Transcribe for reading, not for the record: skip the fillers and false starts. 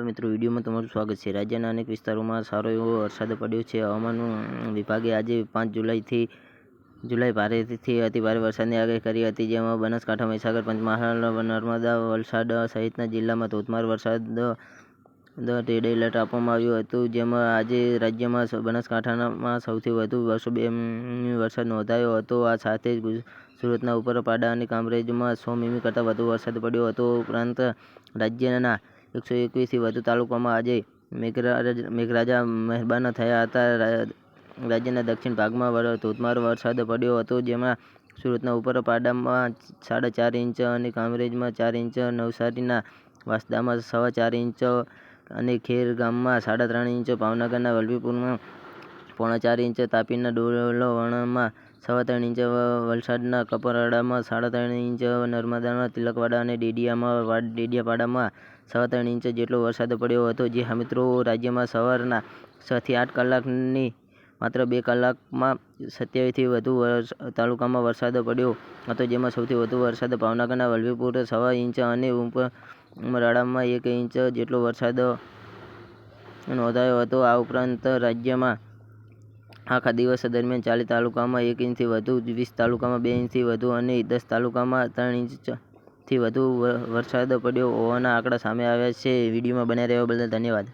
મિત્રો વિડીયોમાં તમારું સ્વાગત છે। રાજ્યના અનેક વિસ્તારોમાં સારો એવો વરસાદ પડ્યો છે। હવામાન વિભાગે આજે 5 જુલાઈ ભારેથી અતિભારે વરસાદની આગાહી કરી હતી, જેમાં બનાસકાંઠા, મહીસાગર, પંચમહાલ, નર્મદા, વલસાડ સહિતના જિલ્લામાં ધોધમાર વરસાદ રેડ એલર્ટ આપવામાં આવ્યું હતું। જેમાં આજે રાજ્યમાં બનાસકાંઠામાં સૌથી વધુ 202 મી વરસાદ નોંધાયો હતો। આ સાથે જ સુરતના ઉપરપાડા અને કામરેજમાં 100 મી કરતાં વધુ વરસાદ પડ્યો હતો। ઉપરાંત રાજ્યના 121થી વધુ તાલુકામાં આજે મેઘરાજા મહેરબાન થયા હતા। રાજ્યના દક્ષિણ ભાગમાં ધોધમાર વરસાદ પડ્યો હતો, જેમાં સુરતના ઉપરપાડામાં 4.5 ઇંચ અને કામરેજમાં 4 ઇંચ, નવસારીના વાંસદામાં 4.25 ઇંચ અને ખેરગામમાં 3.5 ઇંચ, ભાવનગરના વલભીપુરમાં 4.25 ઇંચ, તાપીના ડોલવણમાં 3.25 ઇંચ, વલસાડના કપરાડામાં 3.5 ઇંચ, નર્મદાના તિલકવાડા અને ડેડિયાપાડામાં 3.25 ઇંચ જેટલો વરસાદ પડ્યો હતો। જી હા મિત્રો, રાજ્યમાં સવારના 6 થી 8 કલાકની માત્ર 2 કલાકમાં 27થી વધુ તાલુકામાં વરસાદ પડ્યો હતો, જેમાં સૌથી વધુ વરસાદ ભાવનગરના વલભીપુર 1.25 ઇંચ અને ઉમરાળામાં 1 ઇંચ જેટલો વરસાદ નોંધાયો હતો। આ ઉપરાંત રાજ્યમાં આખા દિવસ દરમિયાન 40 તાલુકામાં 1 ઇંચથી વધુ, 20 તાલુકામાં 2 ઇંચથી વધુ અને 10 તાલુકામાં 3 ઇંચથી વધુ વરસાદ પડ્યો હોવાના આંકડા સામે આવ્યા છે। વિડીયોમાં બન્યા રહેવા બદલ ધન્યવાદ।